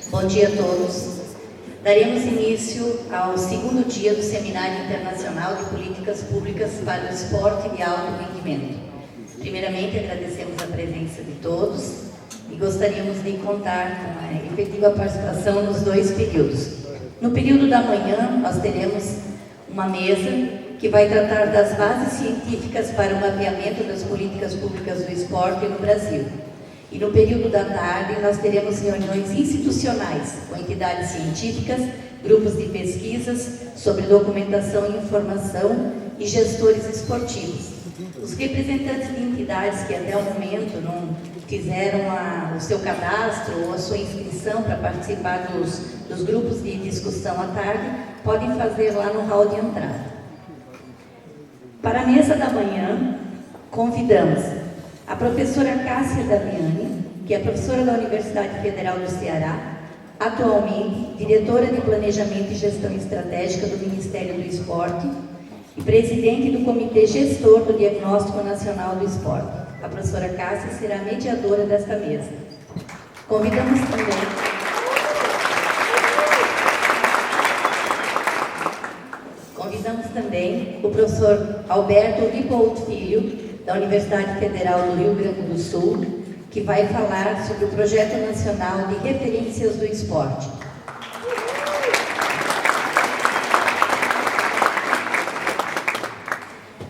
Bom dia a todos. Daremos início ao segundo dia do Seminário Internacional de Políticas Públicas para o Esporte de Alto Rendimento. Primeiramente, agradecemos a presença de todos e gostaríamos de contar com a efetiva participação nos dois períodos. No período da manhã, nós teremos uma mesa que vai tratar das bases científicas para o mapeamento das políticas públicas do esporte no Brasil. E no período da tarde, nós teremos reuniões institucionais com entidades científicas, grupos de pesquisas sobre documentação e informação e gestores esportivos. Os representantes de entidades que até o momento não fizeram o seu cadastro ou a sua inscrição para participar dos grupos de discussão à tarde, podem fazer lá no hall de entrada. Para a mesa da manhã, convidamos a professora Cássia Damiani, que é professora da Universidade Federal do Ceará, atualmente diretora de Planejamento e Gestão Estratégica do Ministério do Esporte e presidente do Comitê Gestor do Diagnóstico Nacional do Esporte. A professora Cássia será mediadora desta mesa. Convidamos também o professor Alberto Ripolt Filho, da Universidade Federal do Rio Grande do Sul, que vai falar sobre o Projeto Nacional de Referências do Esporte.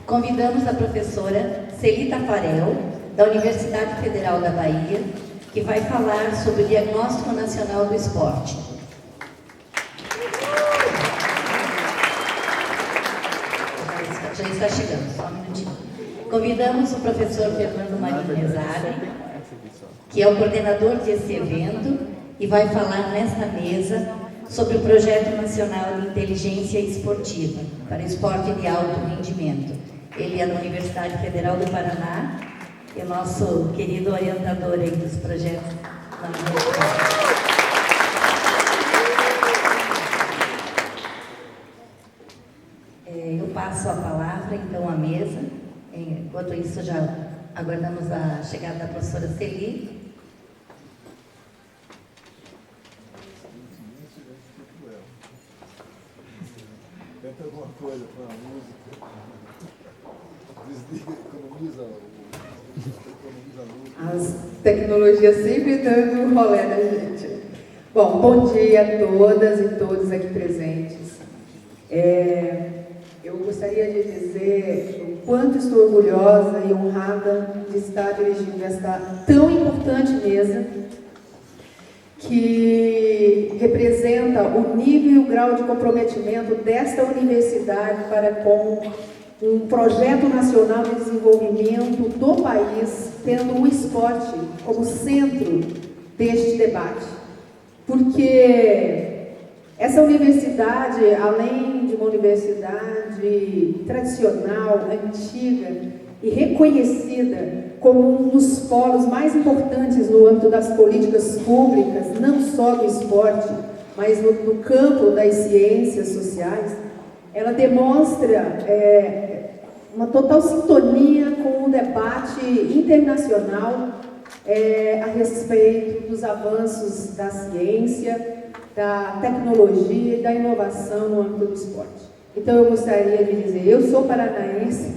Convidamos a professora Celita Farel, da Universidade Federal da Bahia, que vai falar sobre o Diagnóstico Nacional do Esporte. Já está chegando, só um minutinho. Convidamos o professor Fernando Marinho Mesari, que é o coordenador desse evento, e vai falar nesta mesa sobre o Projeto Nacional de Inteligência Esportiva para o Esporte de Alto Rendimento. Ele é da Universidade Federal do Paraná, e é nosso querido orientador aí dos projetos da universidade. Eu passo a palavra, então, à mesa. Enquanto isso, já aguardamos a chegada da professora Celi. Tenta alguma coisa para a música. Desliga, economiza a luz. As tecnologias sempre dando rolê na gente. Bom dia a todas e todos aqui presentes. Eu gostaria de dizer o quanto estou orgulhosa e honrada de estar dirigindo esta tão importante mesa que representa o nível e o grau de comprometimento desta universidade para com um projeto nacional de desenvolvimento do país, tendo o esporte como centro deste debate. Porque essa universidade, além de uma universidade tradicional, antiga e reconhecida como um dos polos mais importantes no âmbito das políticas públicas, não só do esporte, mas no campo das ciências sociais, ela demonstra uma total sintonia com o debate internacional a respeito dos avanços da ciência, da tecnologia e da inovação no âmbito do esporte. Então eu gostaria de dizer, eu sou paranaense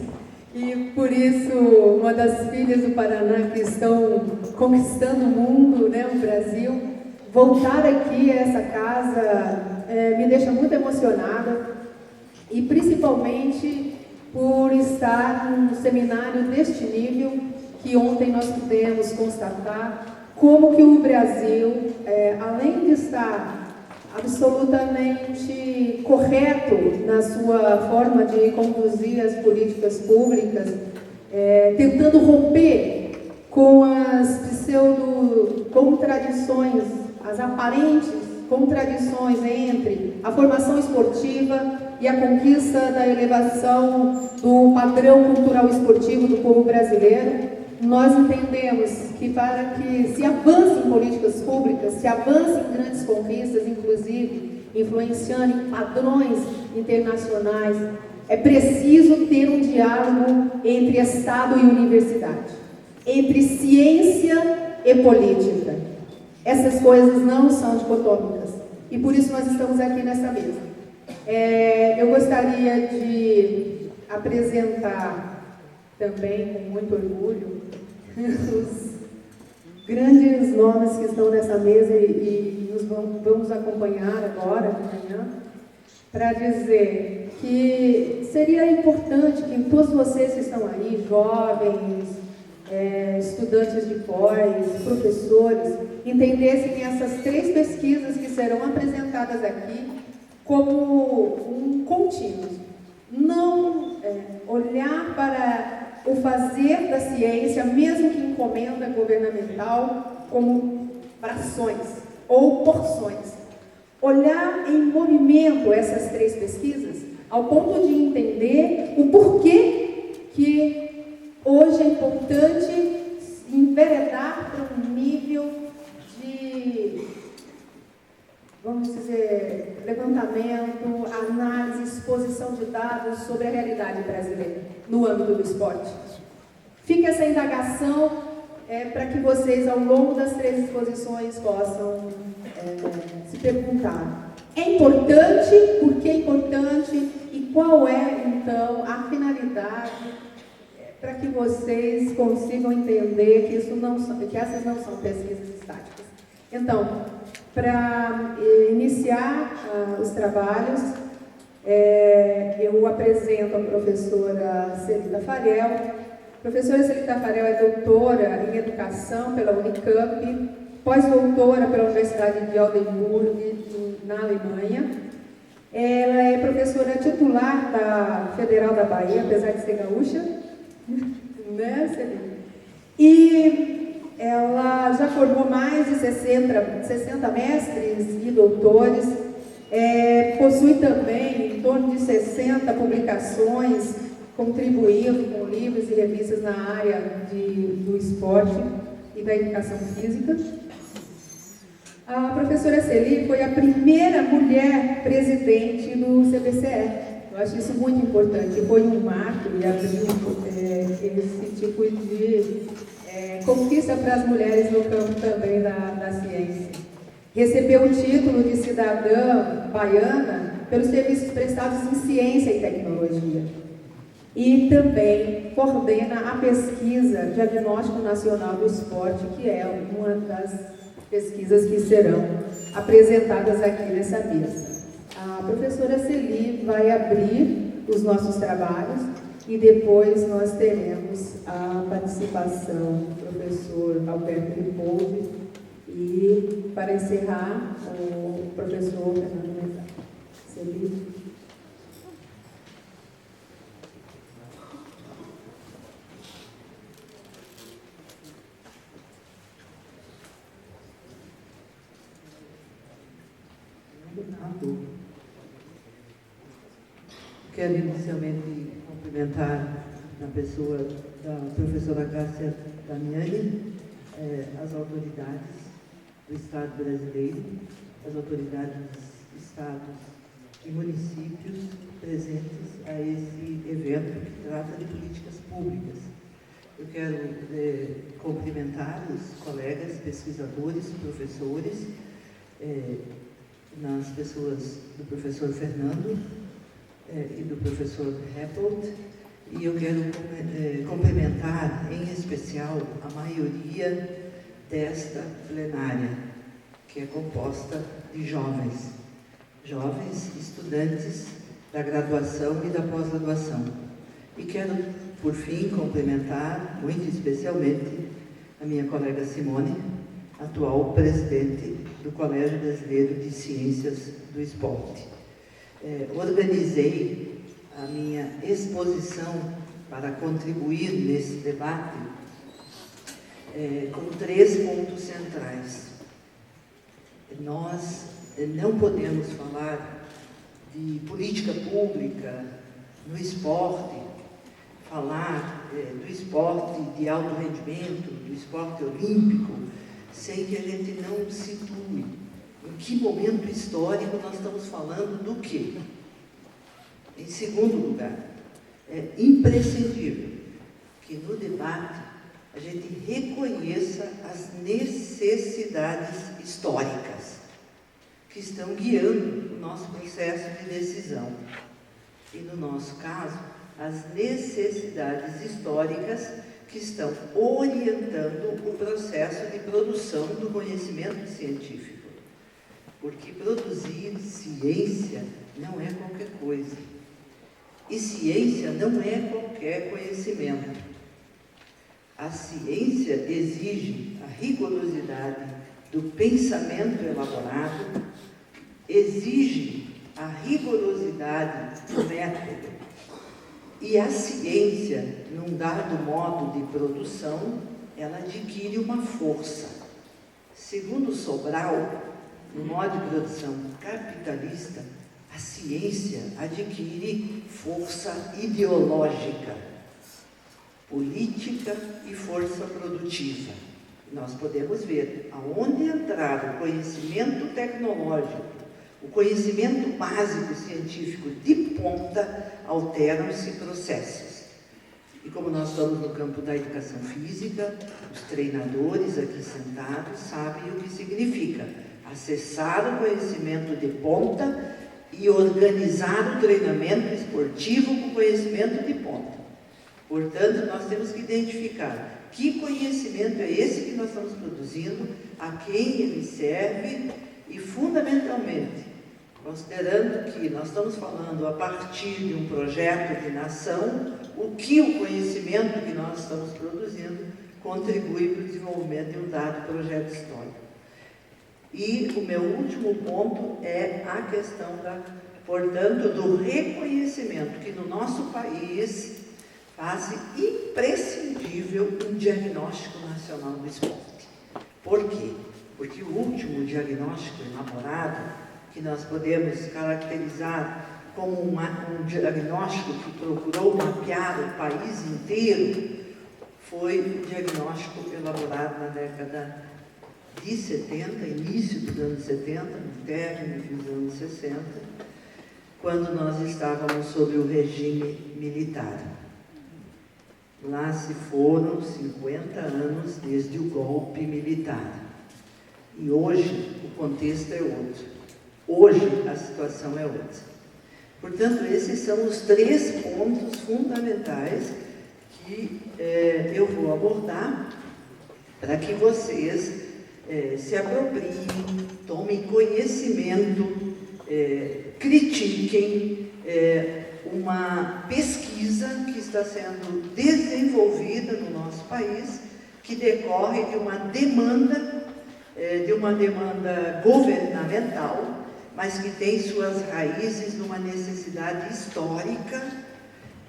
e por isso uma das filhas do Paraná que estão conquistando o mundo, né, o Brasil, voltar aqui a essa casa me deixa muito emocionada e principalmente por estar num seminário deste nível que ontem nós pudemos constatar como que o Brasil, além de estar absolutamente correto na sua forma de conduzir as políticas públicas, tentando romper com as pseudo-contradições, as aparentes contradições entre a formação esportiva e a conquista da elevação do padrão cultural esportivo do povo brasileiro. Nós entendemos que para que se avance em políticas públicas, se avance em grandes conquistas, inclusive influenciando em padrões internacionais, é preciso ter um diálogo entre Estado e universidade, entre ciência e política. Essas coisas não são dicotômicas. E por isso nós estamos aqui nessa mesa. Eu gostaria de apresentar também, com muito orgulho, os grandes nomes que estão nessa mesa e nos vamos acompanhar agora de manhã, para dizer que seria importante que todos vocês que estão aí, jovens, estudantes de pós, professores, entendessem essas 3 pesquisas que serão apresentadas aqui como um contínuo. Não olhar para o fazer da ciência, mesmo que encomenda governamental, como frações ou porções. Olhar em movimento essas 3 pesquisas, ao ponto de entender o porquê que hoje é importante enveredar para um nível de, vamos dizer, levantamento, análise, exposição de dados sobre a realidade brasileira no âmbito do esporte. Fica essa indagação para que vocês, ao longo das 3 exposições, possam se perguntar: é importante? Por que é importante? E qual é, então, a finalidade para que vocês consigam entender que essas não são pesquisas estáticas? Então, para iniciar os trabalhos, eu apresento a professora Celita Farel. A professora Celita Farel é doutora em Educação pela Unicamp, pós-doutora pela Universidade de Oldenburg, na Alemanha. Ela é professora titular da Federal da Bahia, apesar de ser gaúcha, né, Celita? E ela já formou mais de 60 mestres e doutores, possui também em torno de 60 publicações, contribuindo com livros e revistas na área do esporte e da educação física. A professora Celi foi a primeira mulher presidente do CBCE. Eu acho isso muito importante. Foi um marco e abriu esse tipo de conquista para as mulheres no campo também da ciência. Recebeu o título de cidadã baiana pelos serviços prestados em ciência e tecnologia. E também coordena a pesquisa Diagnóstico Nacional do Esporte, que é uma das pesquisas que serão apresentadas aqui nessa mesa. A professora Celi vai abrir os nossos trabalhos e depois nós teremos a participação do professor Alberto Ripoldi e, para encerrar, o professor Fernando Mezar. Celi. Quero inicialmente cumprimentar, na pessoa da professora Cássia Damiani, as autoridades do Estado brasileiro, as autoridades dos estados e municípios presentes a esse evento que trata de políticas públicas. Eu quero cumprimentar os colegas pesquisadores, professores, nas pessoas do professor Fernando e do professor Heppold, e eu quero cumprimentar, em especial, a maioria desta plenária, que é composta de jovens estudantes da graduação e da pós-graduação. E quero, por fim, cumprimentar, muito especialmente, a minha colega Simone, atual presidente do Colégio Brasileiro de Ciências do Esporte. Organizei a minha exposição para contribuir nesse debate com 3 pontos centrais. Nós não podemos falar de política pública no esporte, falar do esporte de alto rendimento, do esporte olímpico, sem que a gente não situe em que momento histórico nós estamos falando do quê. Em segundo lugar, é imprescindível que no debate a gente reconheça as necessidades históricas que estão guiando o nosso processo de decisão. E, no nosso caso, as necessidades históricas que estão orientando o processo de produção do conhecimento científico. Porque produzir ciência não é qualquer coisa. E ciência não é qualquer conhecimento. A ciência exige a rigorosidade do pensamento elaborado, exige a rigorosidade do método. E a ciência, num dado modo de produção, ela adquire uma força. Segundo Sobral, no modo de produção capitalista, a ciência adquire força ideológica, política e força produtiva. Nós podemos ver aonde entrar o conhecimento tecnológico, o conhecimento básico científico de ponta, alteram-se processos. E como nós estamos no campo da educação física, os treinadores aqui sentados sabem o que significa acessar o conhecimento de ponta e organizar o treinamento esportivo com conhecimento de ponta. Portanto, nós temos que identificar que conhecimento é esse que nós estamos produzindo, a quem ele serve e, fundamentalmente, considerando que nós estamos falando a partir de um projeto de nação, o que o conhecimento que nós estamos produzindo contribui para o desenvolvimento de um dado projeto histórico. E o meu último ponto é a questão, portanto, do reconhecimento que no nosso país faz imprescindível um diagnóstico nacional do esporte. Por quê? Porque o último diagnóstico elaborado, que nós podemos caracterizar como um diagnóstico que procurou mapear o país inteiro, foi o diagnóstico elaborado na década de 70, início dos anos 70, no término dos anos 60, quando nós estávamos sob o regime militar. Lá se foram 50 anos desde o golpe militar. E hoje o contexto é outro. Hoje a situação é outra. Portanto, esses são os 3 pontos fundamentais que eu vou abordar para que vocês se apropriem, tomem conhecimento, critiquem uma pesquisa que está sendo desenvolvida no nosso país, que decorre de uma demanda governamental, mas que tem suas raízes numa necessidade histórica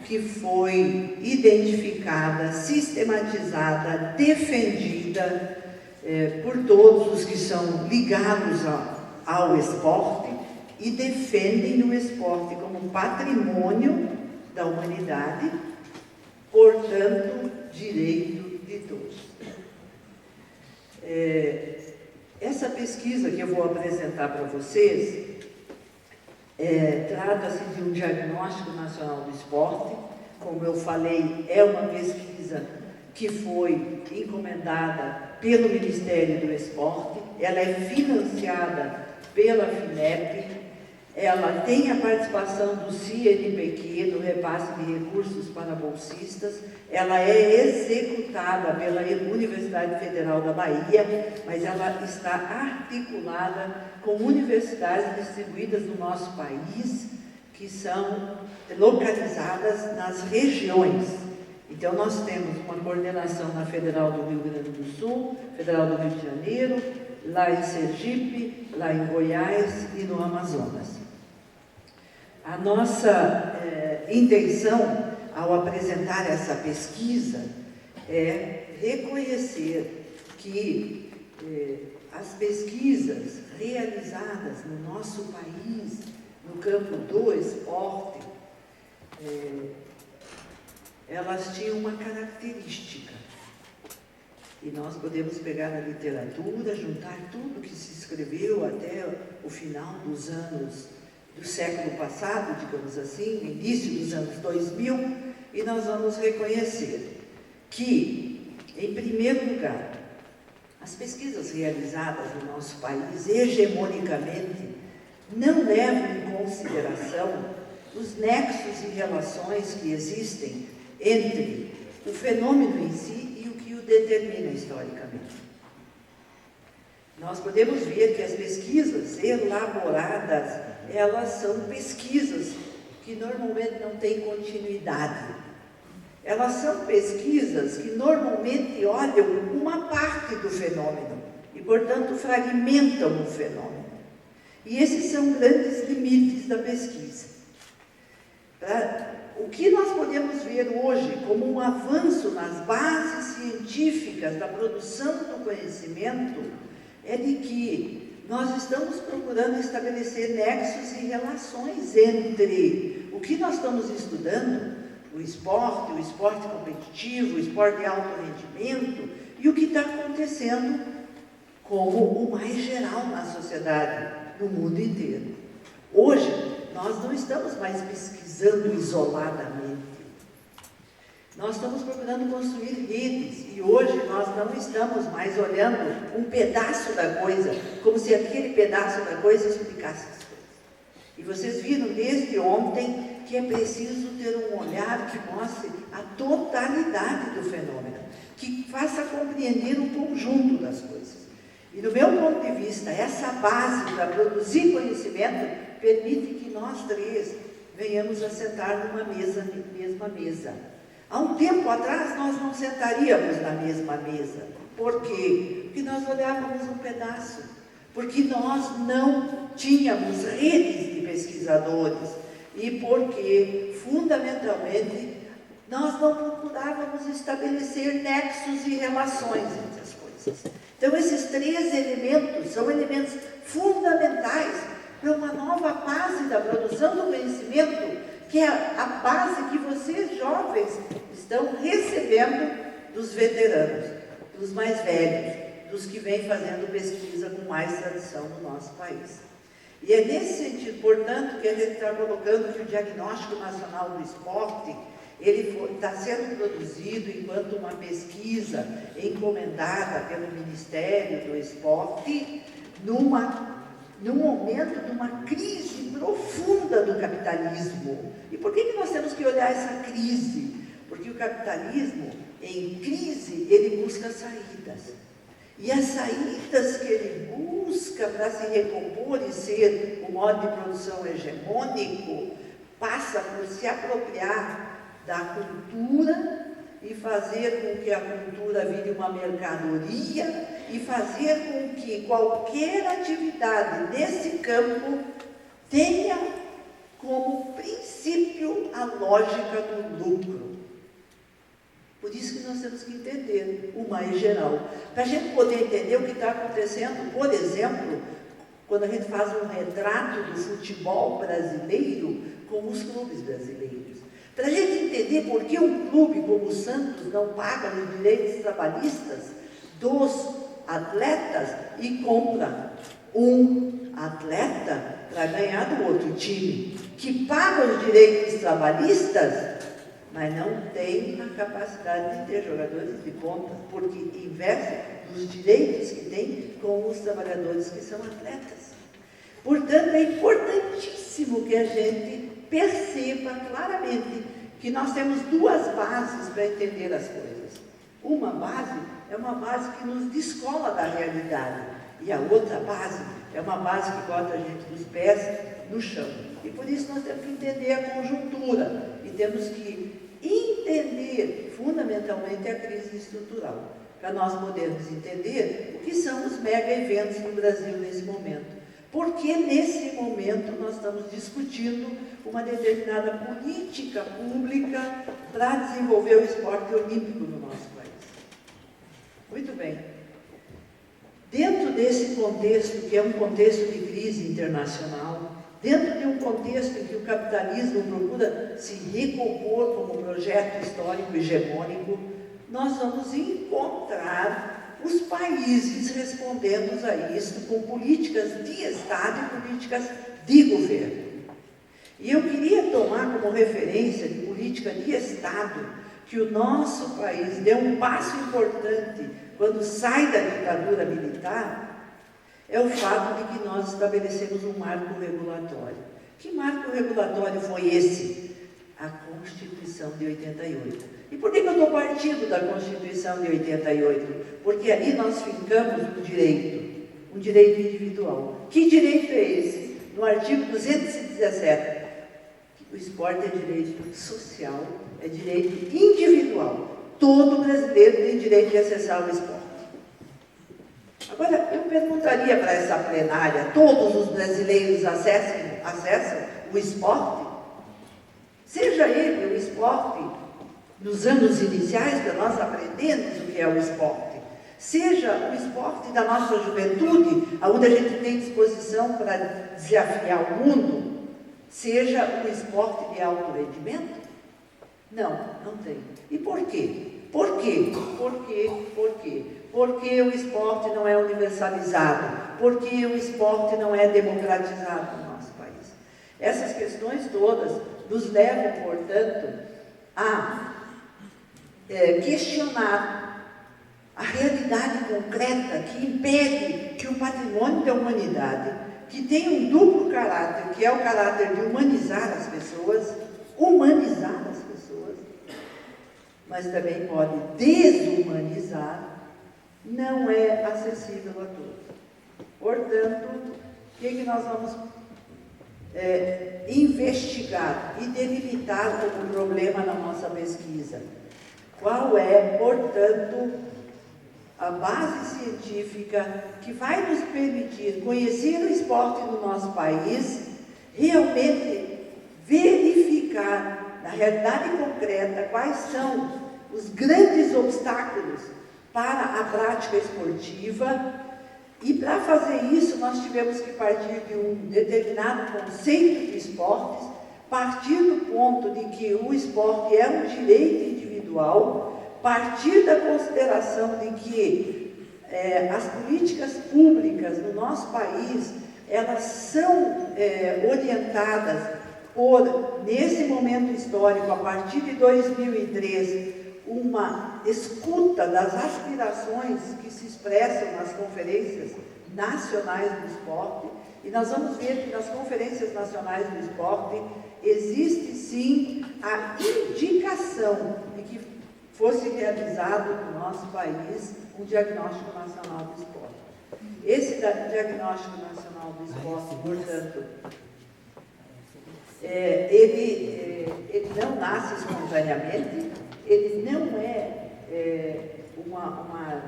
que foi identificada, sistematizada, defendida por todos os que são ligados ao esporte e defendem o esporte como patrimônio da humanidade, portanto, direito de todos. Essa pesquisa que eu vou apresentar para vocês trata-se de um diagnóstico nacional do esporte. Como eu falei, é uma pesquisa que foi encomendada pelo Ministério do Esporte, ela é financiada pela FINEP, ela tem a participação do CNPq no repasse de recursos para bolsistas, ela é executada pela Universidade Federal da Bahia, mas ela está articulada com universidades distribuídas no nosso país, que são localizadas nas regiões. Então, nós temos uma coordenação na Federal do Rio Grande do Sul, Federal do Rio de Janeiro, lá em Sergipe, lá em Goiás e no Amazonas. A nossa intenção, ao apresentar essa pesquisa, é reconhecer que as pesquisas realizadas no nosso país, no campo do esporte, elas tinham uma característica. E nós podemos pegar na literatura, juntar tudo que se escreveu até o final dos anos do século passado, digamos assim, início dos anos 2000, e nós vamos reconhecer que Em primeiro lugar, as pesquisas realizadas no nosso país, hegemonicamente, não levam em consideração os nexos e relações que existem entre o fenômeno em si e o que o determina historicamente. Nós podemos ver que as pesquisas elaboradas, elas são pesquisas que normalmente não têm continuidade. Elas são pesquisas que normalmente olham uma parte do fenômeno e, portanto, fragmentam o fenômeno. E esses são grandes limites da pesquisa. O que nós podemos ver hoje como um avanço nas bases científicas da produção do conhecimento é de que nós estamos procurando estabelecer nexos e relações entre o que nós estamos estudando, o esporte competitivo, o esporte de alto rendimento, e o que está acontecendo como o mais geral na sociedade, no mundo inteiro. Hoje, nós não estamos mais pesquisando isoladamente. Nós estamos procurando construir redes, e hoje nós não estamos mais olhando um pedaço da coisa, como se aquele pedaço da coisa explicasse as coisas. E vocês viram desde ontem que é preciso ter um olhar que mostre a totalidade do fenômeno, que faça compreender o conjunto das coisas. E do meu ponto de vista, essa base para produzir conhecimento permite que nós três venhamos a sentar numa mesma mesa. Há um tempo atrás nós não sentaríamos na mesma mesa. Por quê? Porque nós olhávamos um pedaço, porque nós não tínhamos redes de pesquisadores e porque, fundamentalmente, nós não procurávamos estabelecer nexos e relações entre as coisas. Então, esses três elementos são elementos fundamentais para uma nova base da produção do conhecimento, que é a base que vocês, jovens, estão recebendo dos veteranos, dos mais velhos, dos que vêm fazendo pesquisa com mais tradição no nosso país. E é nesse sentido, portanto, que a gente está colocando que o Diagnóstico Nacional do Esporte, ele está sendo produzido enquanto uma pesquisa encomendada pelo Ministério do Esporte, num momento de uma crise profunda do capitalismo. E por que nós temos que olhar essa crise? Porque o capitalismo, em crise, ele busca saídas. E as saídas que ele busca para se recompor e ser o modo de produção hegemônico, passa por se apropriar da cultura e fazer com que a cultura vire uma mercadoria e fazer com que qualquer atividade nesse campo tenha como princípio a lógica do lucro. Por isso que nós temos que entender o mais geral. Para a gente poder entender o que está acontecendo, por exemplo, quando a gente faz um retrato do futebol brasileiro com os clubes brasileiros. Para a gente entender por que um clube como o Santos não paga os direitos trabalhistas dos atletas e compra um atleta para ganhar do outro time, que paga os direitos trabalhistas, mas não tem a capacidade de ter jogadores de ponta, porque investe nos direitos que tem com os trabalhadores que são atletas. Portanto, é importantíssimo que a gente perceba claramente que nós temos duas bases para entender as coisas. Uma base é uma base que nos descola da realidade, e a outra base é uma base que bota a gente dos pés no chão. E por isso nós temos que entender a conjuntura, e temos que entender fundamentalmente a crise estrutural, para nós podermos entender o que são os mega eventos no Brasil nesse momento. Porque nesse momento nós estamos discutindo uma determinada política pública para desenvolver o esporte olímpico no nosso país. Muito bem. Dentro desse contexto, que é um contexto de crise internacional, dentro de um contexto em que o capitalismo procura se recompor como projeto histórico hegemônico, nós vamos encontrar os países respondendo a isso com políticas de Estado e políticas de governo. E eu queria tomar como referência de política de Estado, que o nosso país deu um passo importante quando sai da ditadura militar, é o fato de que nós estabelecemos um marco regulatório. Que marco regulatório foi esse? A Constituição de 88. E por que eu estou partindo da Constituição de 88? Porque ali nós fincamos um direito individual. Que direito é esse? No artigo 217, o esporte é direito social, é direito individual. Todo brasileiro tem direito de acessar o esporte. Agora, eu perguntaria para essa plenária, todos os brasileiros acessam o esporte? Seja ele o esporte nos anos iniciais, que nós aprendemos o que é o esporte, seja o esporte da nossa juventude, onde a gente tem disposição para desafiar o mundo, seja o esporte de alto rendimento? Não, não tem. E por quê? Por quê? Por quê? Porque o esporte não é universalizado, porque o esporte não é democratizado no nosso país. Essas questões todas nos levam, portanto, a questionar a realidade concreta que impede que o patrimônio da humanidade, que tem um duplo caráter, que é o caráter de humanizar as pessoas, mas também pode desumanizar, não é acessível a todos. Portanto, o que nós vamos investigar e delimitar como problema na nossa pesquisa? Qual é, portanto, a base científica que vai nos permitir conhecer o esporte no nosso país, realmente verificar, na realidade concreta, quais são os grandes obstáculos para a prática esportiva. E para fazer isso, nós tivemos que partir de um determinado conceito de esportes, partir do ponto de que o esporte é um direito individual, partir da consideração de que as políticas públicas no nosso país, elas são orientadas por, nesse momento histórico, a partir de 2013, uma escuta das aspirações que se expressam nas conferências nacionais do esporte, e nós vamos ver que nas conferências nacionais do esporte existe sim a indicação de que fosse realizado no nosso país um diagnóstico nacional do esporte. Esse diagnóstico nacional do esporte, portanto, ele não nasce espontaneamente, ele não é uma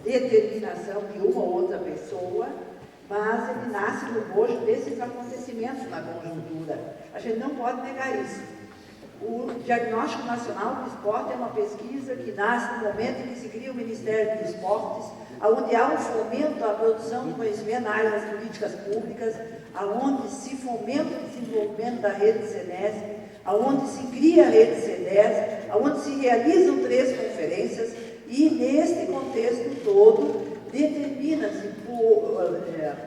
determinação de uma ou outra pessoa, mas ele nasce no bojo desses acontecimentos na conjuntura. A gente não pode negar isso. O Diagnóstico Nacional do Esporte é uma pesquisa que nasce no momento em que se cria o Ministério dos Esportes, onde há um fomento à produção de conhecimento na área das políticas públicas, onde se fomenta o desenvolvimento da rede Senesp, onde se cria a rede CEDES, onde se realizam 3 conferências, e neste contexto todo determina-se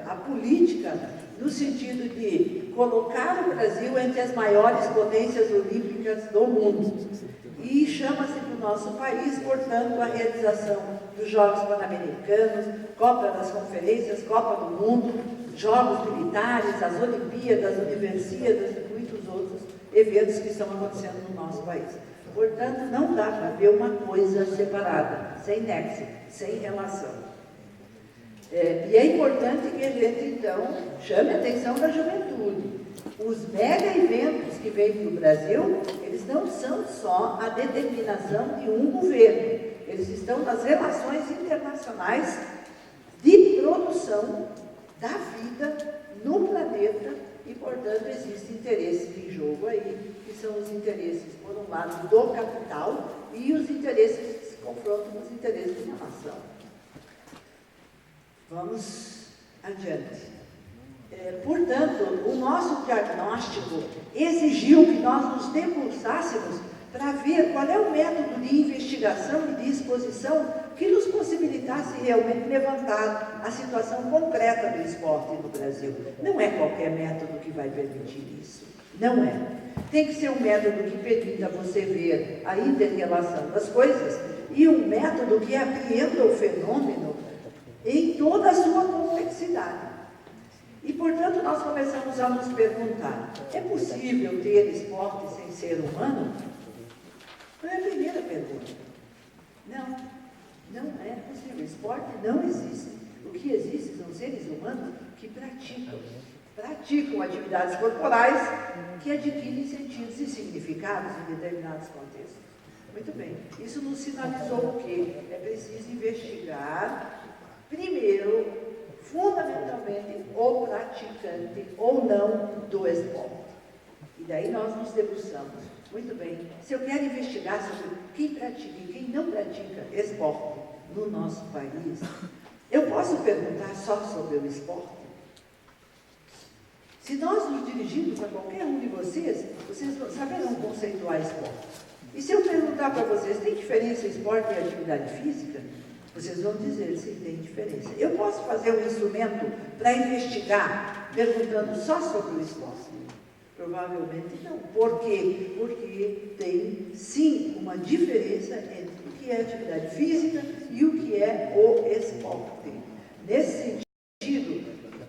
a política no sentido de colocar o Brasil entre as maiores potências olímpicas do mundo. E chama-se para o nosso país, portanto, a realização dos Jogos Pan-Americanos, Copa das Conferências, Copa do Mundo, Jogos Militares, as Olimpíadas, Universiadas e muitos outros eventos que estão acontecendo no nosso país. Portanto, não dá para ver uma coisa separada, sem nexo, sem relação. E é importante que a gente, então, chame a atenção da juventude. Os mega eventos que vêm para o Brasil, eles não são só a determinação de um governo, eles estão nas relações internacionais de produção da vida no planeta e, portanto, existem interesses em jogo aí, que são os interesses, por um lado, do capital e os interesses que se confrontam com os interesses de uma nação. Vamos adiante. Portanto, o nosso diagnóstico exigiu que nós nos debruçássemos para ver qual é o método de investigação e de exposição que nos possibilitasse realmente levantar a situação concreta do esporte no Brasil. Não é qualquer método que vai permitir isso. Não é. Tem que ser um método que permita você ver a inter-relação das coisas e um método que apreenda o fenômeno em toda a sua complexidade. E, portanto, nós começamos a nos perguntar, é possível ter esporte sem ser humano? Foi a primeira pergunta. Não, não é possível. Esporte não existe. O que existe são seres humanos que praticam atividades corporais que adquirem sentidos e significados em determinados contextos. Muito bem. Isso nos sinalizou o quê? É preciso investigar, primeiro, fundamentalmente, o praticante ou não do esporte. E daí nós nos debruçamos. Muito bem. Se eu quero investigar sobre quem pratica e quem não pratica esporte no nosso país, eu posso perguntar só sobre o esporte? Se nós nos dirigirmos a qualquer um de vocês saberão conceituar esporte. E se eu perguntar para vocês, tem diferença esporte e atividade física? Vocês vão dizer se tem diferença. Eu posso fazer um instrumento para investigar, perguntando só sobre o esporte? Provavelmente não. Por quê? Porque tem, sim, uma diferença entre o que é atividade física e o que é o esporte. Nesse sentido,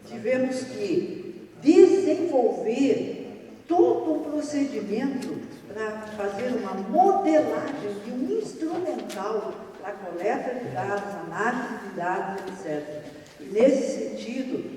tivemos que desenvolver todo um procedimento para fazer uma modelagem de um instrumental para coleta de dados, análise de dados, etc. E nesse sentido,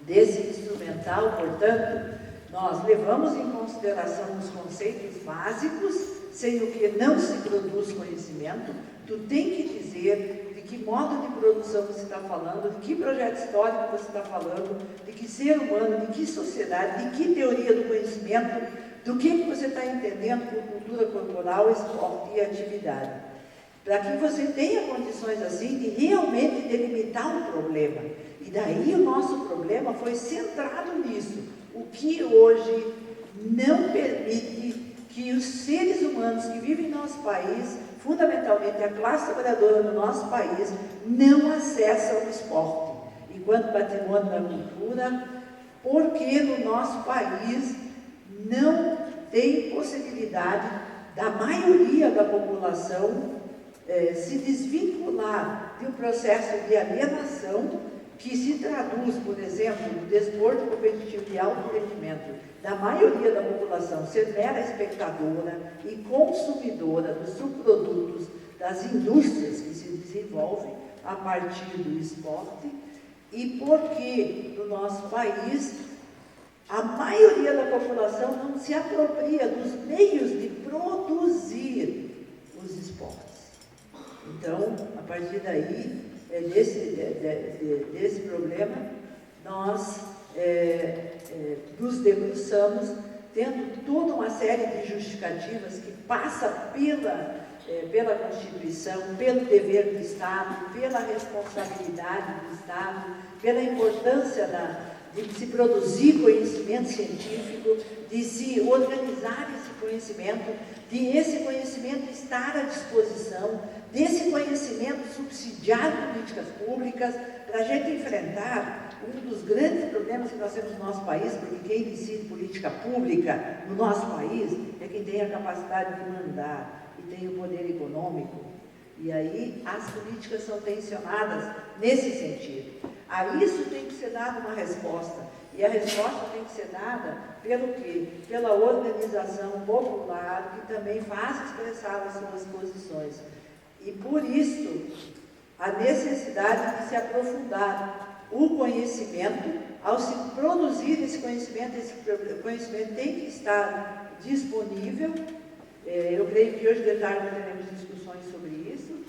desse instrumental, portanto, nós levamos em consideração os conceitos básicos, sem o que não se produz conhecimento. Tu tem que dizer de que modo de produção você está falando, de que projeto histórico você está falando, de que ser humano, de que sociedade, de que teoria do conhecimento, do que você está entendendo por cultura corporal, esporte e atividade. Para que você tenha condições assim de realmente delimitar um problema. E daí o nosso problema foi centrado nisso. O que hoje não permite que os seres humanos que vivem em nosso país, fundamentalmente a classe trabalhadora do nosso país, não acessam o esporte enquanto patrimônio da cultura, porque no nosso país não tem possibilidade da maioria da população se desvincular de um processo de alienação que se traduz, por exemplo, no desporto competitivo de alto rendimento, da maioria da população ser mera espectadora e consumidora dos subprodutos das indústrias que se desenvolvem a partir do esporte, e porque no nosso país a maioria da população não se apropria dos meios de produzir os esportes. Então, a partir daí, desse problema, nós nos debruçamos, tendo toda uma série de justificativas que passa pela Constituição, pelo dever do Estado, pela responsabilidade do Estado, pela importância de se produzir conhecimento científico, de se organizar esse conhecimento, de esse conhecimento estar à disposição, desse conhecimento subsidiar políticas públicas, para a gente enfrentar um dos grandes problemas que nós temos no nosso país, porque quem decide política pública no nosso país é quem tem a capacidade de mandar e tem o poder econômico. E aí as políticas são tensionadas nesse sentido. A isso tem que ser dada uma resposta. E a resposta tem que ser dada pelo quê? Pela organização popular, que também faz expressar as suas posições. E por isso, a necessidade de se aprofundar o conhecimento. Ao se produzir esse conhecimento tem que estar disponível. Eu creio que hoje de tarde nós teremos discussões sobre isso.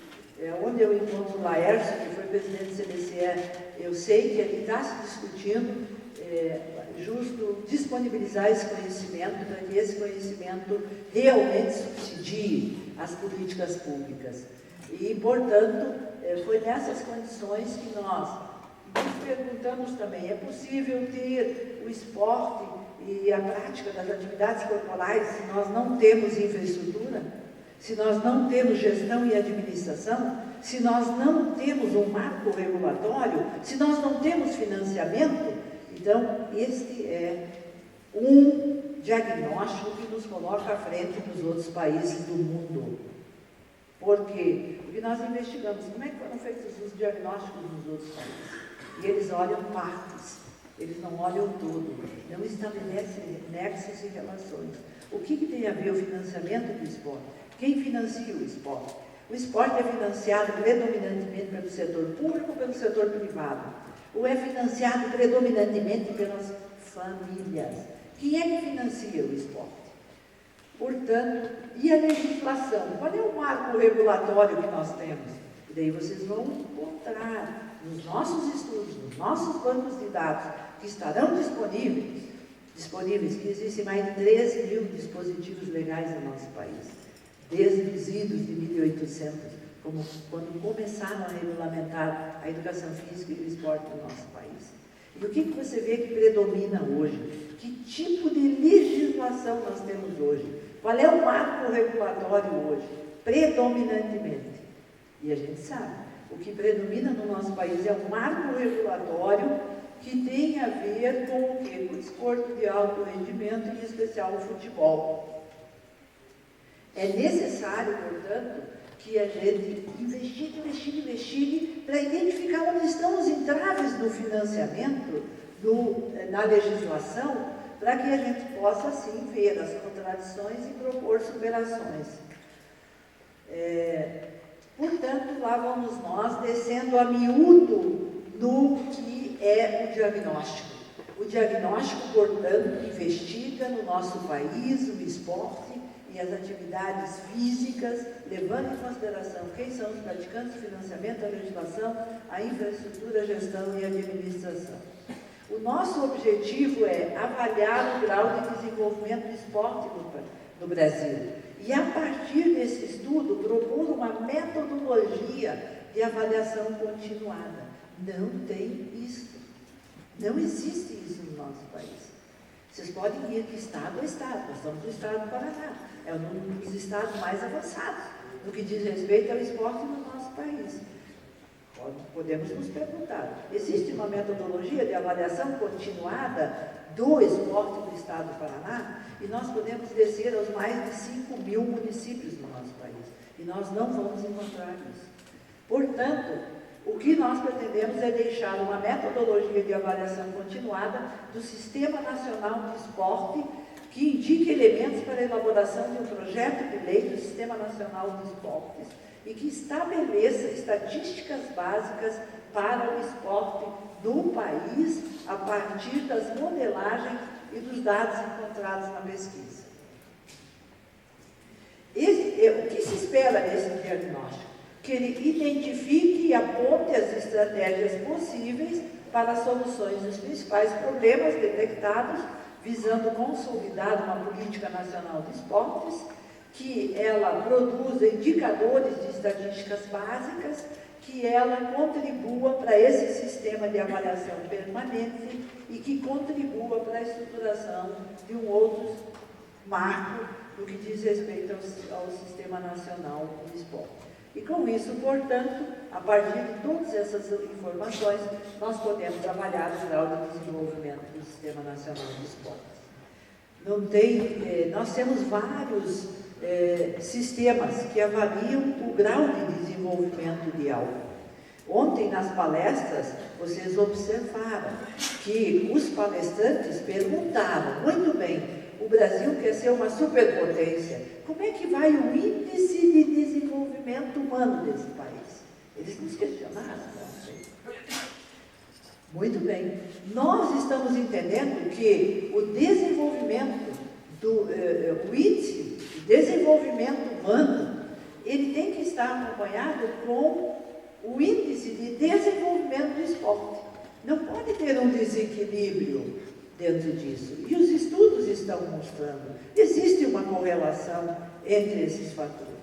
Onde eu encontro o Laércio, que foi presidente do CBCE, eu sei que ele está se discutindo justo disponibilizar esse conhecimento, para que esse conhecimento realmente subsidie as políticas públicas. E, portanto, foi nessas condições que nós nos perguntamos também, é possível ter o esporte e a prática das atividades corporais se nós não temos infraestrutura? Se nós não temos gestão e administração, se nós não temos um marco regulatório, se nós não temos financiamento? Então, este é um diagnóstico que nos coloca à frente dos outros países do mundo. Por quê? Porque nós investigamos como é que foram feitos os diagnósticos nos outros países. E eles olham partes, eles não olham tudo, não estabelecem nexos e relações. O que tem a ver o financiamento do esporte? Quem financia o esporte? O esporte é financiado predominantemente pelo setor público ou pelo setor privado? Ou é financiado predominantemente pelas famílias? Quem é que financia o esporte? Portanto, e a legislação? Qual é o marco regulatório que nós temos? E daí vocês vão encontrar nos nossos estudos, nos nossos bancos de dados, que estarão disponíveis, que existem mais de 13 mil dispositivos legais no nosso país, desde os idos de 1800, quando começaram a regulamentar a educação física e o esporte no nosso país. E o que você vê que predomina hoje? Que tipo de legislação nós temos hoje? Qual é o marco regulatório hoje? Predominantemente. E a gente sabe, o que predomina no nosso país é um marco regulatório que tem a ver com o quê? Com o desporto de alto rendimento, em especial o futebol. É necessário, portanto, que a gente investigue para identificar onde estão os entraves do financiamento, na legislação, para que a gente possa, assim, ver as contradições e propor superações. Portanto, lá vamos nós descendo a miúdo no que é o diagnóstico. O diagnóstico, portanto, investiga no nosso país o esporte e as atividades físicas, levando em consideração quem são os praticantes, o financiamento, a legislação, a infraestrutura, a gestão e a administração. O nosso objetivo é avaliar o grau de desenvolvimento do esporte no Brasil e, a partir desse estudo, propor uma metodologia de avaliação continuada. Não tem isso. Não existe isso no nosso país. Vocês podem ir de estado a estado. Nós estamos no estado do Paraná. É um dos estados mais avançados no que diz respeito ao esporte no nosso país. Podemos nos perguntar, existe uma metodologia de avaliação continuada do esporte do estado do Paraná? E nós podemos descer aos mais de 5 mil municípios no nosso país. E nós não vamos encontrar isso. Portanto, o que nós pretendemos é deixar uma metodologia de avaliação continuada do Sistema Nacional de Esporte, que indique elementos para a elaboração de um projeto de lei do Sistema Nacional de Esportes e que estabeleça estatísticas básicas para o esporte do país a partir das modelagens e dos dados encontrados na pesquisa. O que se espera desse diagnóstico? Que ele identifique e aponte as estratégias possíveis para as soluções dos principais problemas detectados, visando consolidar uma política nacional de esportes, que ela produza indicadores de estatísticas básicas, que ela contribua para esse sistema de avaliação permanente e que contribua para a estruturação de um outro marco no que diz respeito ao Sistema Nacional de Esporte. E com isso, portanto, a partir de todas essas informações, nós podemos trabalhar o grau de desenvolvimento do Sistema Nacional de Esportes. Nós temos vários sistemas que avaliam o grau de desenvolvimento de algo. Ontem, nas palestras, vocês observaram que os palestrantes perguntaram, muito bem, o Brasil quer ser uma superpotência, como é que vai o índice de desenvolvimento humano desse país? Eles nos questionaram ontem. Muito bem. Nós estamos entendendo que o desenvolvimento, o índice de desenvolvimento humano, ele tem que estar acompanhado com o índice de desenvolvimento do esporte. Não pode ter um desequilíbrio dentro disso. E os estudos estão mostrando, existe uma correlação entre esses fatores.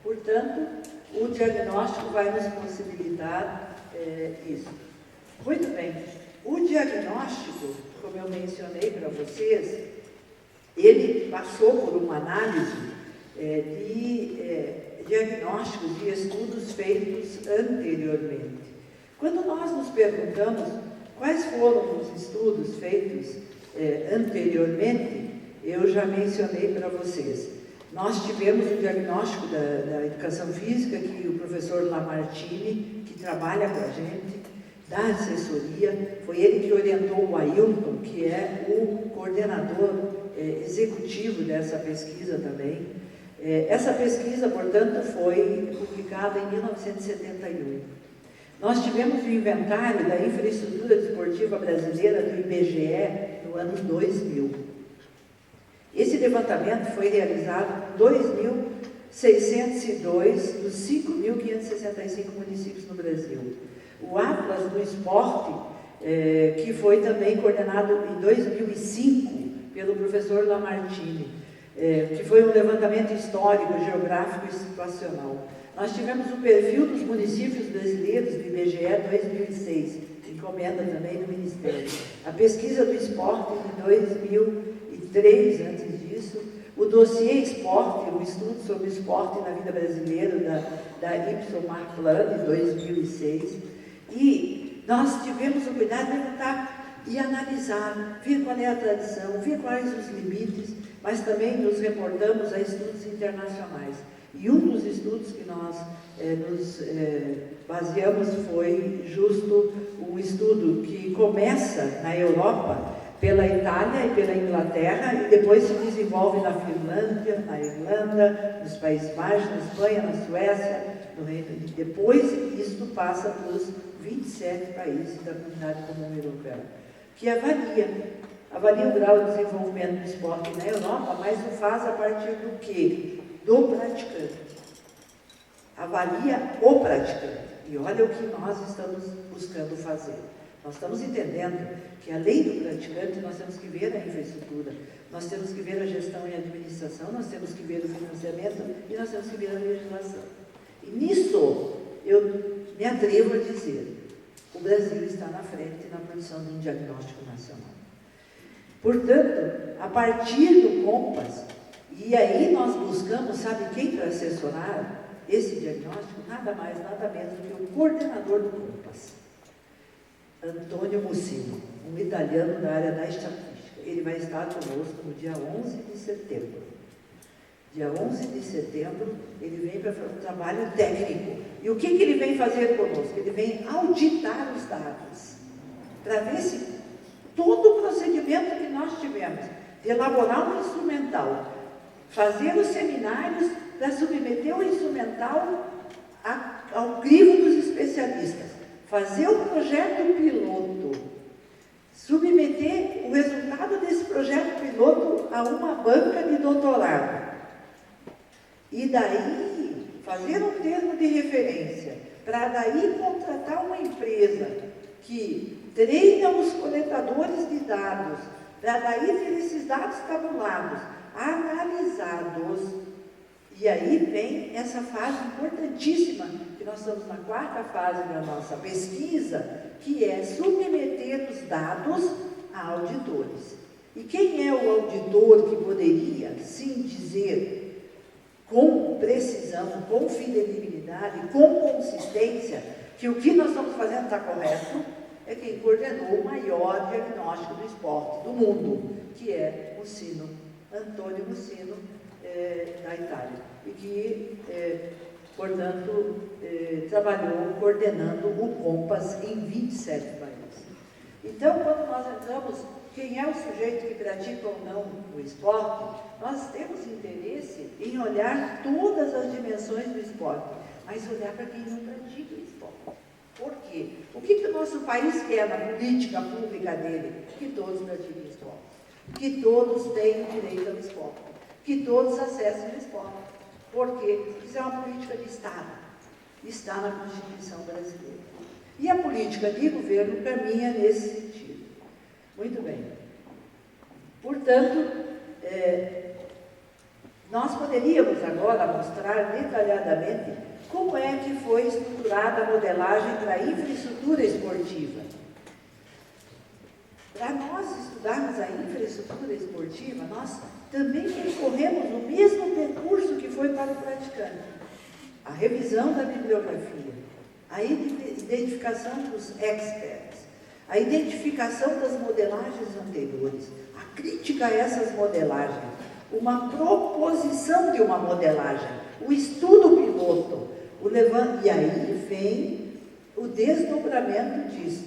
Portanto, o diagnóstico vai nos possibilitar isso. Muito bem. O diagnóstico, como eu mencionei para vocês, ele passou por uma análise de diagnósticos e estudos feitos anteriormente. Quando nós nos perguntamos quais foram os estudos feitos anteriormente, eu já mencionei para vocês. Nós tivemos o diagnóstico da educação física, que o professor Lamartine, que trabalha com a gente, da assessoria, foi ele que orientou o Ailton, que é o coordenador executivo dessa pesquisa também. Essa pesquisa, portanto, foi publicada em 1971. Nós tivemos o inventário da infraestrutura desportiva brasileira do IBGE no ano 2000. Esse levantamento foi realizado em 2.602 dos 5.565 municípios no Brasil. O Atlas do Esporte, que foi também coordenado em 2005 pelo professor Lamartine, que foi um levantamento histórico, geográfico e situacional. Nós tivemos o perfil dos municípios brasileiros do IBGE 2006, encomenda também do Ministério. A pesquisa do esporte de 2003, antes disso, o dossiê esporte, um estudo sobre o esporte na vida brasileira, da Ipsos-Marplan, de 2006. E nós tivemos o cuidado de levantar e analisar, ver qual é a tradição, ver quais os limites, mas também nos reportamos a estudos internacionais. E um dos estudos que nós nos baseamos foi justo um estudo que começa na Europa, pela Itália e pela Inglaterra, e depois se desenvolve na Finlândia, na Irlanda, nos Países Baixos, na Espanha, na Suécia, no Reino Unido. Depois, isto passa para os 27 países da Comunidade Comum Europeia, que avalia o grau de desenvolvimento do esporte na Europa, mas o faz a partir do quê? Do praticante. Avalia o praticante. E olha o que nós estamos buscando fazer. Nós estamos entendendo que, além do praticante, nós temos que ver a infraestrutura, nós temos que ver a gestão e a administração, nós temos que ver o financiamento e nós temos que ver a legislação. E nisso, eu me atrevo a dizer, o Brasil está na frente na produção de um diagnóstico nacional. Portanto, a partir do Compass, e aí nós buscamos, sabe quem para assessorar esse diagnóstico? Nada mais, nada menos do que o coordenador do Compass, Antônio Mussino, um italiano da área da estatística. Ele vai estar conosco no dia 11 de setembro. Dia 11 de setembro, ele vem para fazer um trabalho técnico. E o que ele vem fazer conosco? Ele vem auditar os dados, para ver se todo o procedimento que nós tivemos, de elaborar um instrumental, fazer os seminários para submeter o instrumental ao crivo dos especialistas, fazer o projeto piloto, submeter o resultado desse projeto piloto a uma banca de doutorado, e daí fazer um termo de referência, para daí contratar uma empresa que treina os coletadores de dados, para daí ter esses dados tabulados, analisados. E aí vem essa fase importantíssima, que nós estamos na 4ª fase da nossa pesquisa, que é submeter os dados a auditores. E quem é o auditor que poderia, sim, dizer com precisão, com fidelidade, com consistência, que o que nós estamos fazendo está correto? É quem coordenou o maior diagnóstico do esporte do mundo, que é Mussino, Antônio Mussino, da Itália, e que, portanto, trabalhou coordenando o Compass em 27 países. Então, quando nós entramos, quem é o sujeito que pratica ou não o esporte, nós temos interesse em olhar todas as dimensões do esporte, mas olhar para quem não pratica o esporte. Por quê? O que o nosso país quer na política pública dele? Que todos pratiquem esporte, que todos tenham direito ao esporte, que todos acessem o esporte. Por quê? Porque isso é uma política de Estado, está na Constituição brasileira. E a política de governo caminha nesse sentido. Muito bem. Portanto, nós poderíamos agora mostrar detalhadamente como é que foi estruturada a modelagem para a infraestrutura esportiva. Para nós estudarmos a infraestrutura esportiva, nós também percorremos o mesmo percurso que foi para o praticante. A revisão da bibliografia, a identificação dos experts, a identificação das modelagens anteriores, a crítica a essas modelagens, uma proposição de uma modelagem, o estudo piloto, e aí vem o desdobramento disso.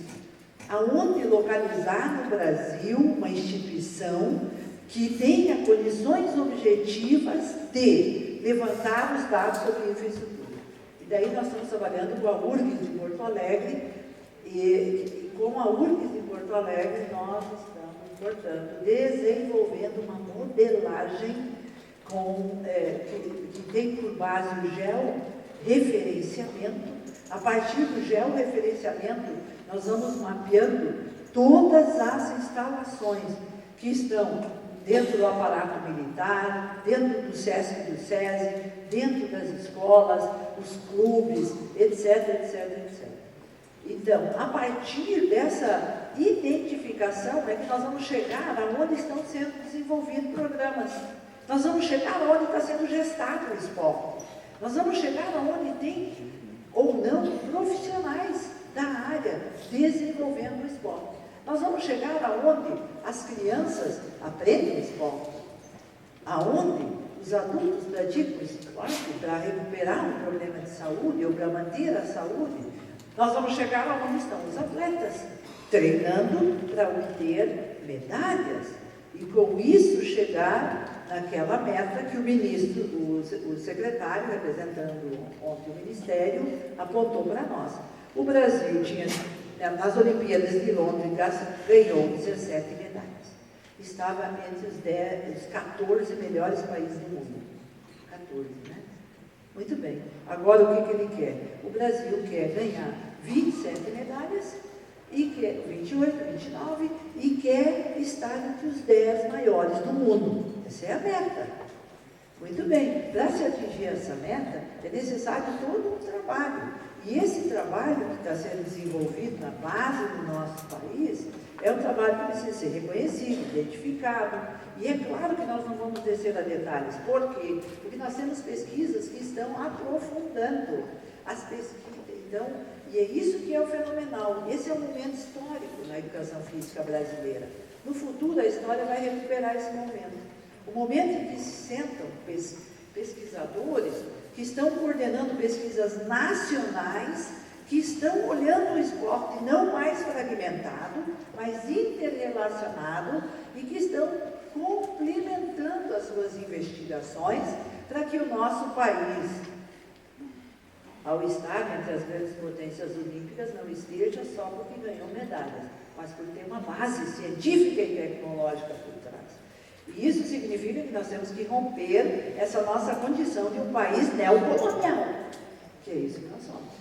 Aonde localizar no Brasil uma instituição que tenha condições objetivas de levantar os dados sobre infraestrutura. E daí nós estamos trabalhando com a URGS de Porto Alegre, e com a URGS de Porto Alegre nós estamos, portanto, desenvolvendo uma modelagem que tem por base o georreferenciamento. A partir do georreferenciamento, nós vamos mapeando todas as instalações que estão dentro do aparato militar, dentro do SESC e do SESI, dentro das escolas, os clubes, etc, etc, etc. Então, a partir dessa identificação é que nós vamos chegar aonde estão sendo desenvolvidos programas. Nós vamos chegar aonde está sendo gestado o esporte. Nós vamos chegar aonde tem ou não profissionais da área desenvolvendo o esporte. Nós vamos chegar aonde as crianças aprendem esporte, aonde os adultos praticam esporte para recuperar um problema de saúde ou para manter a saúde. Nós vamos chegar aonde estão os atletas, treinando para obter medalhas e com isso chegar naquela meta que o ministro, o secretário, representando ontem o Ministério, apontou para nós. O Brasil tinha, nas Olimpíadas de Londres, ganhou 17 medalhas. Estava entre os 14 melhores países do mundo. 14, né? Muito bem. Agora, o que ele quer? O Brasil quer ganhar 27 medalhas, e quer 28, 29, e quer estar entre os 10 maiores do mundo. Essa é a meta. Muito bem. Para se atingir essa meta, é necessário todo um trabalho. E esse trabalho que está sendo desenvolvido na base do nosso país é um trabalho que precisa ser reconhecido, identificado. E é claro que nós não vamos descer a detalhes. Por quê? Porque nós temos pesquisas que estão aprofundando as pesquisas. Então, e é isso que é o fenomenal. Esse é um momento histórico na educação física brasileira. No futuro, a história vai recuperar esse momento. O momento em que se sentam pesquisadores que estão coordenando pesquisas nacionais, que estão olhando o esporte não mais fragmentado, mas interrelacionado, e que estão complementando as suas investigações para que o nosso país, ao estar entre as grandes potências olímpicas, não esteja só porque ganhou medalhas, mas por ter uma base científica e tecnológica por trás. E isso significa que nós temos que romper essa nossa condição de um país neocolonial, que é isso que nós somos.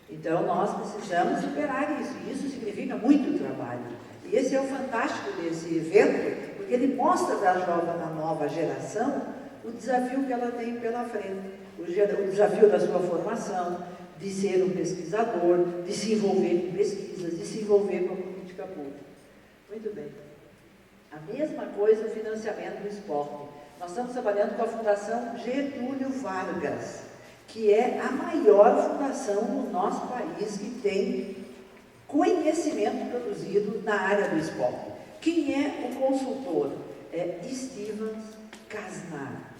Então, nós precisamos superar isso, e isso significa muito trabalho. E esse é o fantástico desse evento, porque ele mostra para a nova geração o desafio que ela tem pela frente, o desafio da sua formação, de ser um pesquisador, de se envolver com pesquisas, de se envolver com a política pública. Muito bem. A mesma coisa o financiamento do esporte. Nós estamos trabalhando com a Fundação Getúlio Vargas, que é a maior fundação no nosso país que tem conhecimento produzido na área do esporte. Quem é o consultor? É Stevens Kasnar.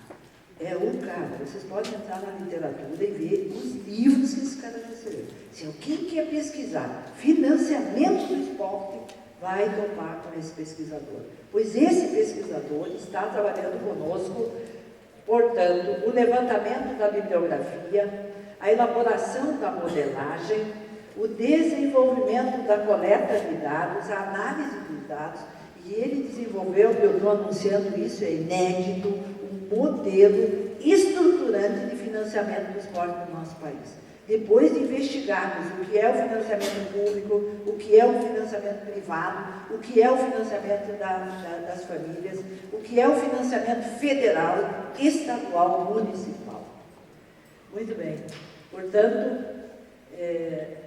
É o cara. Vocês podem entrar na literatura e ver os livros que esse cara recebeu. Se alguém quer pesquisar financiamento do esporte, vai topar com esse pesquisador. Pois esse pesquisador está trabalhando conosco, portanto, o levantamento da bibliografia, a elaboração da modelagem, o desenvolvimento da coleta de dados, a análise dos dados, e ele desenvolveu, eu estou anunciando isso, é inédito, um modelo estruturante de financiamento do esporte no nosso país. Depois de investigarmos o que é o financiamento público, o que é o financiamento privado, o que é o financiamento das famílias, o que é o financiamento federal, estadual, municipal. Muito bem. Portanto,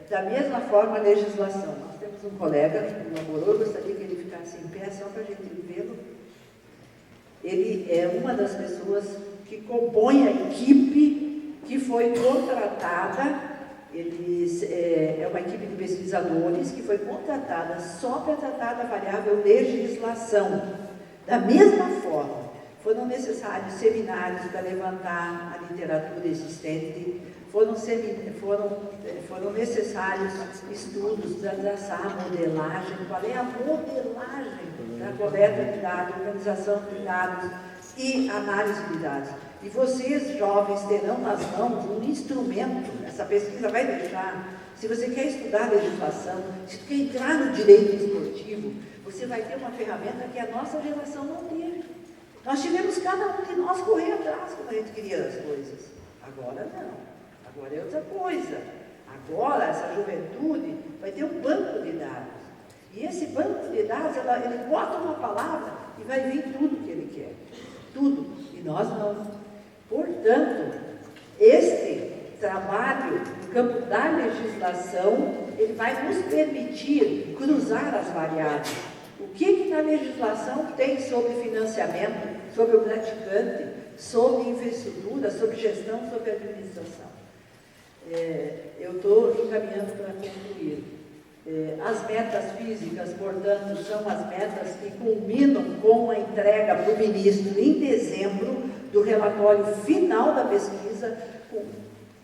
da mesma forma, a legislação. Nós temos um colega que colaborou, eu gostaria que ele ficasse em pé, só para a gente vê-lo. Ele é uma das pessoas que compõe a equipe que foi contratada É uma equipe de pesquisadores que foi contratada só para tratar da variável legislação. Da mesma forma, foram necessários seminários para levantar a literatura existente, foram necessários estudos para traçar a modelagem, qual é a modelagem da coleta de dados, organização de dados e análise de dados. E vocês, jovens, terão nas mãos um instrumento, essa pesquisa vai deixar, se você quer estudar legislação, se você quer entrar no direito esportivo, você vai ter uma ferramenta que a nossa geração não teve. Nós tivemos cada um de nós correr atrás quando a gente queria as coisas. Agora não. Agora é outra coisa. Agora essa juventude vai ter um banco de dados. E esse banco de dados, ele bota uma palavra e vai vir tudo que ele quer. Tudo. E nós não. Portanto, este trabalho no campo da legislação, ele vai nos permitir cruzar as variáveis. O que na legislação tem sobre financiamento, sobre o praticante, sobre infraestrutura, sobre gestão, sobre administração? Eu estou encaminhando para concluir. As metas físicas, portanto, são as metas que culminam com a entrega para o ministro em dezembro do relatório final da pesquisa, com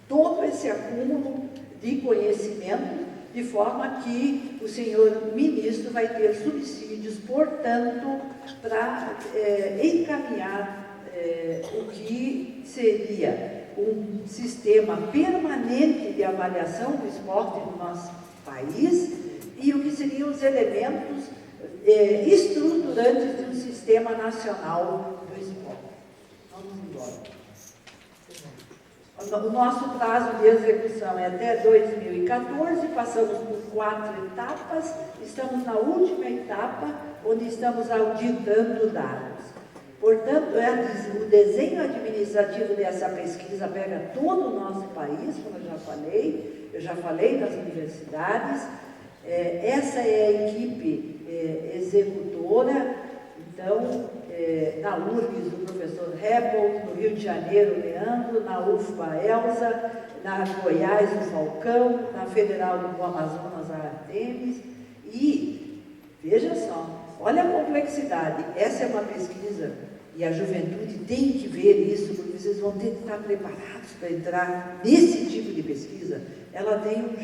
todo esse acúmulo de conhecimento, de forma que o senhor ministro vai ter subsídios, portanto, para encaminhar o que seria um sistema permanente de avaliação do esporte no nosso país e o que seriam os elementos estruturantes de um sistema nacional do esporte. Vamos embora. O nosso prazo de execução é até 2014, passamos por 4 etapas, estamos na última etapa, onde estamos auditando dados. Portanto, o desenho administrativo dessa pesquisa pega todo o nosso país, como eu já falei das universidades. Essa é a equipe executora, então, na URGS, o professor Heppel, no Rio de Janeiro, o Leandro, na UFBA, Elza, na Goiás, o Falcão, na Federal do Amazonas, a Artemis. E, veja só, olha a complexidade. Essa é uma pesquisa e a juventude tem que ver isso, porque vocês vão ter que estar preparados para entrar nesse tipo de pesquisa. Ela tem um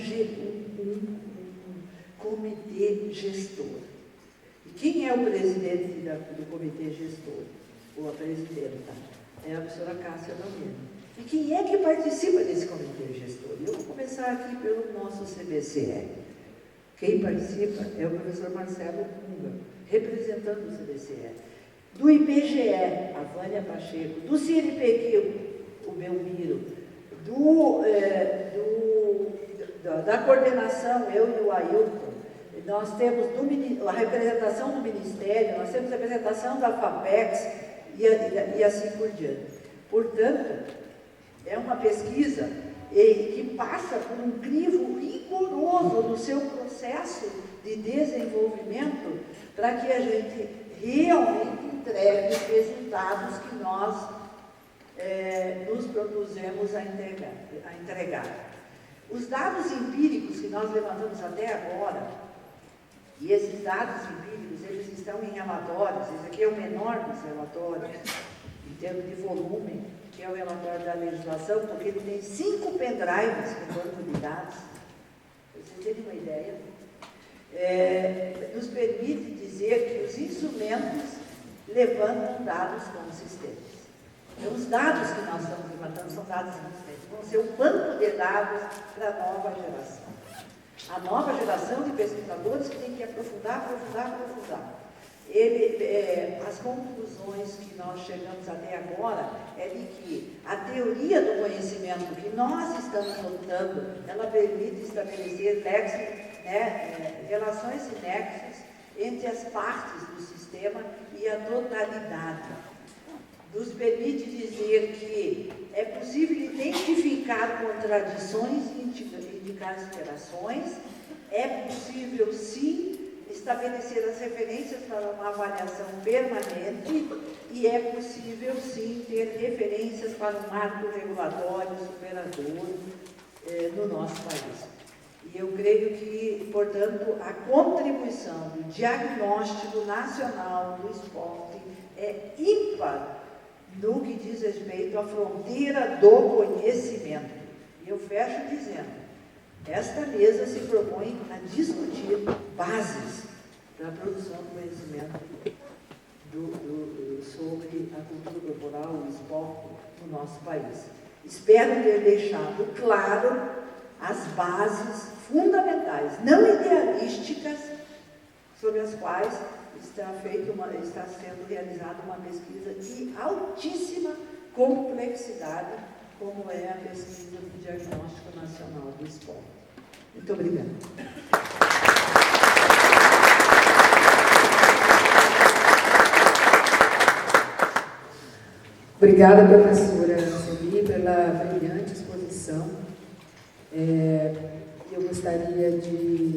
comitê gestor. E quem é o presidente do comitê gestor? Ou a presidenta? É a professora Cássia Dalmeno. E quem é que participa desse comitê gestor? Eu vou começar aqui pelo nosso CBCE. Quem participa é o professor Marcelo Cunga, representando o CBCE. Do IBGE, a Vânia Pacheco. Do CNPq, o Belmiro. Da coordenação, eu e o Ailton. Nós temos a representação do Ministério, nós temos a representação da FAPEX e assim por diante. Portanto, é uma pesquisa que passa por um crivo rigoroso no seu processo de desenvolvimento para que a gente realmente entregue os resultados que nós nos propusemos a entregar. Os dados empíricos que nós levantamos até agora, e esses dados empíricos, eles estão em relatórios, esse aqui é o menor dos relatórios, em termos de volume, que é o relatório da legislação, porque ele tem 5 pendrives com banco de dados, para vocês terem uma ideia, nos permite dizer que os instrumentos levantam dados consistentes. Então, os dados que nós estamos levantando são dados consistentes, vão ser um banco de dados para a nova geração. A nova geração de pesquisadores que tem que aprofundar. As conclusões que nós chegamos até agora é de que a teoria do conhecimento que nós estamos adotando, ela permite estabelecer relações e nexos entre as partes do sistema e a totalidade. Nos permite dizer que é possível identificar contradições e indicar interações, é possível, sim, estabelecer as referências para uma avaliação permanente e é possível, sim, ter referências para um marco regulatório superador no nosso país. E eu creio que, portanto, a contribuição do diagnóstico nacional do esporte é ímpar no que diz respeito à fronteira do conhecimento. E eu fecho dizendo, esta mesa se propõe a discutir bases da produção do conhecimento sobre a cultura corporal, o esporte no nosso país. Espero ter deixado claro as bases fundamentais, não idealísticas, sobre as quais está sendo realizada uma pesquisa de altíssima complexidade, como é a pesquisa do Diagnóstico Nacional do Esporte. Muito obrigada. Obrigada, professora Sueli, pela brilhante exposição. Eu gostaria de